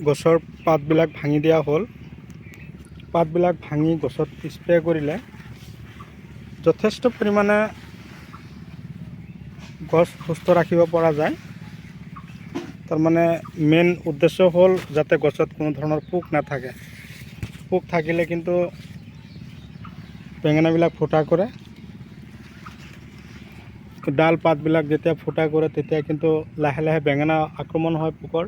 গছৰ পাতবিলাক ভাঙি দিয়া হ'ল। পাতবিলাক ভাঙি গছত স্প্ৰে কৰিলে যথেষ্ট পৰিমাণে গছ সুস্থ ৰাখিব পৰা যায়। তাৰমানে মেইন উদ্দেশ্য হ'ল যাতে গছত কোনো ধৰণৰ পোক নাথাকে। পোক থাকিলে কিন্তু বেঙেনাবিলাক ফুটা কৰে। ডাল পাতবিলাক যেতিয়া ফুটা কৰে তেতিয়া কিন্তু লাহে লাহে বেঙেনা আক্ৰমণ হয় পোকৰ।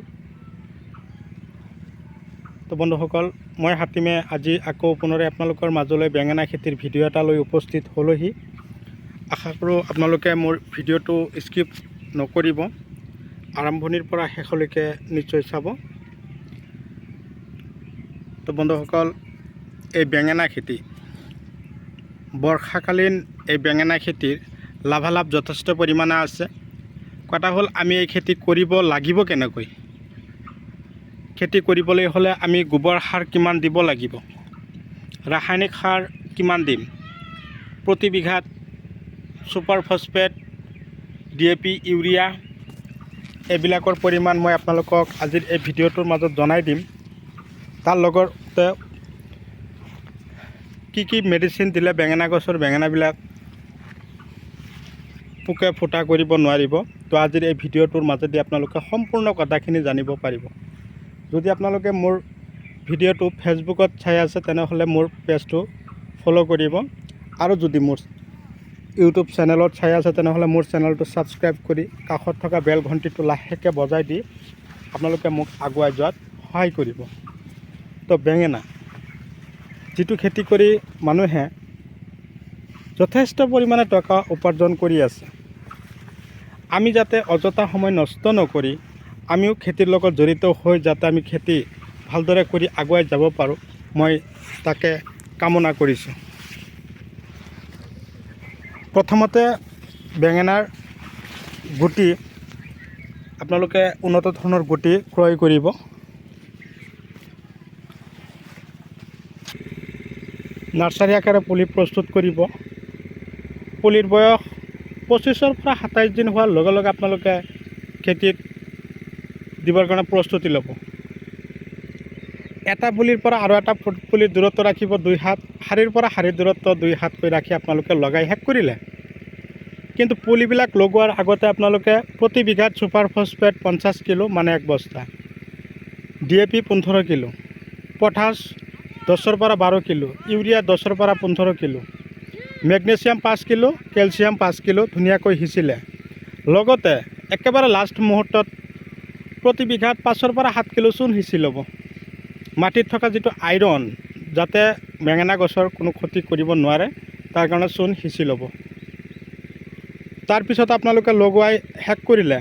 তো বন্ধুসকল, মই হাতীমে আজি আকৌ পুনৰে আপোনালোকৰ মাজলৈ বেঙেনা খেতিৰ ভিডিঅ' এটা লৈ উপস্থিত হ'লোহি। আশা কৰোঁ আপোনালোকে মোৰ ভিডিঅ'টো স্কিপ নকৰিব, আৰম্ভণিৰ পৰা শেষলৈকে নিশ্চয় চাব। তো বন্ধুসকল, এই বেঙেনা খেতি, বৰ্ষাকালীন এই বেঙেনা খেতিৰ লাভালাভ যথেষ্ট পৰিমাণে আছে। কথা হ'ল আমি এই খেতি কৰিব লাগিব কেনেকৈ, খেতি কৰিবলৈ হ'লে আমি গোবৰ সাৰ কিমান দিব লাগিব, ৰাসায়নিক সাৰ কিমান দিম, প্ৰতি বিঘাত ছুপাৰ ফছফেট, DAP, ইউৰিয়া এইবিলাকৰ পৰিমাণ মই আপোনালোকক আজিৰ এই ভিডিঅ'টোৰ মাজত জনাই দিম। তাৰ লগতে কি মেডিচিন দিলে বেঙেনা গছৰ বেঙেনাবিলাক পোকে ফুটা কৰিব নোৱাৰিব। তো আজিৰ এই ভিডিঅ'টোৰ মাজেদি আপোনালোকে সম্পূৰ্ণ কথাখিনি জানিব পাৰিব। যদি আপোনালোকে মোৰ ভিডিঅ'টো ফেচবুকত চাই আছে তেনেহ'লে মোৰ পেজটো ফ'ল' কৰিব, আৰু যদি মোৰ ইউটিউব চেনেলত চাই আছে তেনেহ'লে মোৰ চেনেলটো ছাবস্ক্ৰাইব কৰি কাষত থকা বেল ঘণ্টিটো লাহেকৈ বজাই দি আপোনালোকে মোক আগুৱাই যোৱাত সহায় কৰিব। তো বেঙেনা যিটো খেতি কৰি মানুহে যথেষ্ট পৰিমাণে টকা উপাৰ্জন কৰি আছে, আমি যাতে অযথা সময় নষ্ট নকৰি আমিও খেতিৰ লগত জড়িত হৈ যাতে আমি খেতি ভালদৰে কৰি আগুৱাই যাব পাৰোঁ, মই তাকে কামনা কৰিছোঁ। প্ৰথমতে বেঙেনাৰ গুটি আপোনালোকে উন্নত ধৰণৰ গুটি ক্ৰয় কৰিব। নাৰ্চাৰী আকাৰে পুলি প্ৰস্তুত কৰিব। পুলিৰ বয়স 25-ৰ পৰা 27 দিন হোৱাৰ লগে লগে আপোনালোকে খেতিত দিবৰ কাৰণে প্ৰস্তুতি ল'ব। এটা পুলিৰ পৰা আৰু এটা পুলিৰ দূৰত্ব ৰাখিব 2 হাত, শাৰীৰ পৰা শাৰীৰ দূৰত্ব 2 হাতকৈ ৰাখি আপোনালোকে লগাই শেষ কৰিলে। কিন্তু পুলিবিলাক লগোৱাৰ আগতে আপোনালোকে প্ৰতি বিঘাত ছুপাৰ ফছফেট 50 কিলো মানে 1 বস্তা, DAP 15 কিলো, পটাছ 10-ৰ পৰা 12 কিলো, ইউৰিয়া 10-ৰ পৰা 15 kilo, magnesium 5 kilo, calcium 5 kilo ধুনীয়াকৈ সিঁচিলে। লগতে একেবাৰে লাষ্ট মুহূৰ্তত প্ৰতি বিঘাত 5-ৰ পৰা 7 কিলো চূণ সিঁচি ল'ব। মাটিত থকা যিটো আইৰণ যাতে বেঙেনা গছৰ কোনো ক্ষতি কৰিব নোৱাৰে তাৰ কাৰণে চূণ সিঁচি ল'ব। তাৰপিছত আপোনালোকে লগোৱাই শেষ কৰিলে।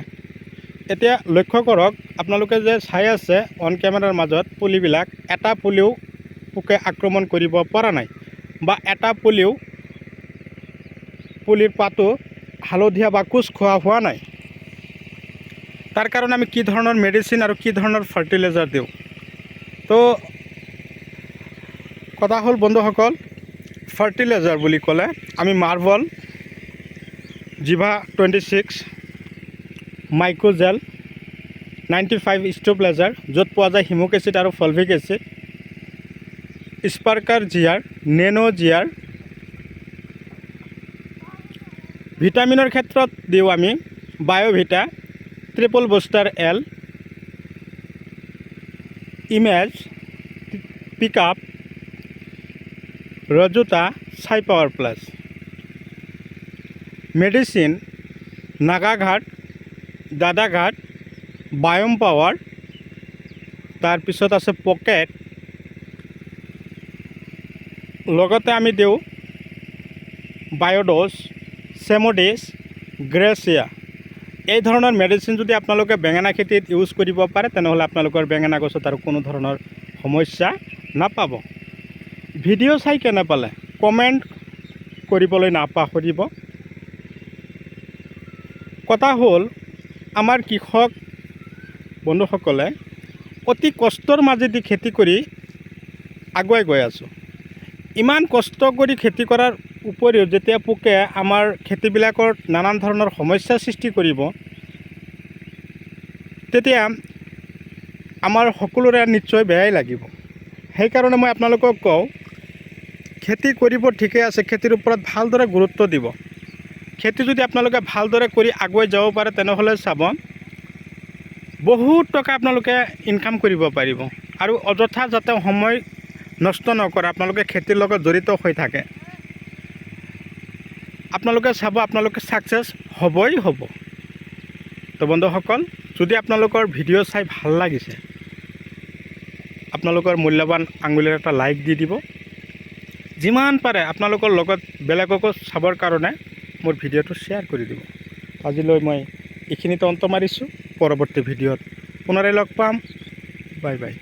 এতিয়া লক্ষ্য কৰক, আপোনালোকে যে চাই আছে অন কেমেৰাৰ মাজত পুলিবিলাক, এটা পুলিও পোকে আক্ৰমণ কৰিব পৰা নাই, বা এটা পুলিৰ পাতো হালধীয়া বা কোচ খোৱা হোৱা নাই। তাৰ কাৰণে আমি কি ধৰণৰ মেডিচিন আৰু কি ধৰণৰ ফাৰ্টিলাইজাৰ দিওঁ। তো কথা হ'ল বন্ধুসকল, ফাৰ্টিলাইজাৰ বুলি ক'লে আমি মাৰ্বল, জিভা 26, মাইক্ৰ'জেল 95 ষ্টেবিলাইজাৰ, য'ত পোৱা যায় হিমুক এচিড আৰু fulvic acid, sparker GR, nano GR. ভিটামিনৰ ক্ষেত্ৰত দিওঁ আমি Biovita, triple booster L, image, pickup, ৰজোটা, চাই পাৱাৰ প্লাছ। মেডিচিন নাগাঘাট, দাদাঘাট, বায়'ম পাৱাৰ, তাৰপিছত আছে পকেট। লগতে আমি দিওঁ বায়'ড'জ, চেম'ডিছ, গ্ৰেচিয়া। এই ধৰণৰ মেডিচিন যদি আপোনালোকে বেঙেনা খেতিত ইউজ কৰিব পাৰে তেনেহ'লে আপোনালোকৰ বেঙেনা গছত আৰু কোনো ধৰণৰ সমস্যা নাপাব। ভিডিঅ' চাই কেনে পালে কমেণ্ট কৰিবলৈ নাপাহৰিব। কথা হ'ল, আমাৰ কৃষক বন্ধুসকলে অতি কষ্টৰ মাজেদি খেতি কৰি আগুৱাই গৈ আছোঁ। ইমান কষ্ট কৰি খেতি কৰাৰ উপৰিও যেতিয়া পোকে আমাৰ খেতিবিলাকৰ নানান ধৰণৰ সমস্যাৰ সৃষ্টি কৰিব, তেতিয়া আমাৰ সকলোৰে নিশ্চয় বেয়াই লাগিব। সেইকাৰণে মই আপোনালোকক কওঁ, খেতি কৰিব ঠিকে আছে, খেতিৰ ওপৰত ভালদৰে গুৰুত্ব দিব। খেতি যদি আপোনালোকে ভালদৰে কৰি আগুৱাই যাব পাৰে তেনেহ'লে চাব বহুত টকা আপোনালোকে ইনকাম কৰিব পাৰিব। আৰু অযথা যাতে সময় নষ্ট নকৰে, আপোনালোকে খেতিৰ লগত জড়িত হৈ থাকে, আপোনালোকে চাব আপোনালোকে ছাকচেছ হ'বই হ'ব। তো বন্ধুসকল, যদি আপোনালোকৰ ভিডিঅ' চাই ভাল লাগিছে, আপোনালোকৰ মূল্যৱান আঙুলিৰ এটা লাইক দি দিব। যিমান পাৰে আপোনালোকৰ লগত বেলেগকো চাবৰ কাৰণে মোৰ ভিডিঅ'টো শ্বেয়াৰ কৰি দিব। আজিলৈ মই এইখিনিতে অন্ত মাৰিছোঁ। পৰৱৰ্তী ভিডিঅ'ত পুনৰাই লগ পাম। Bye bye.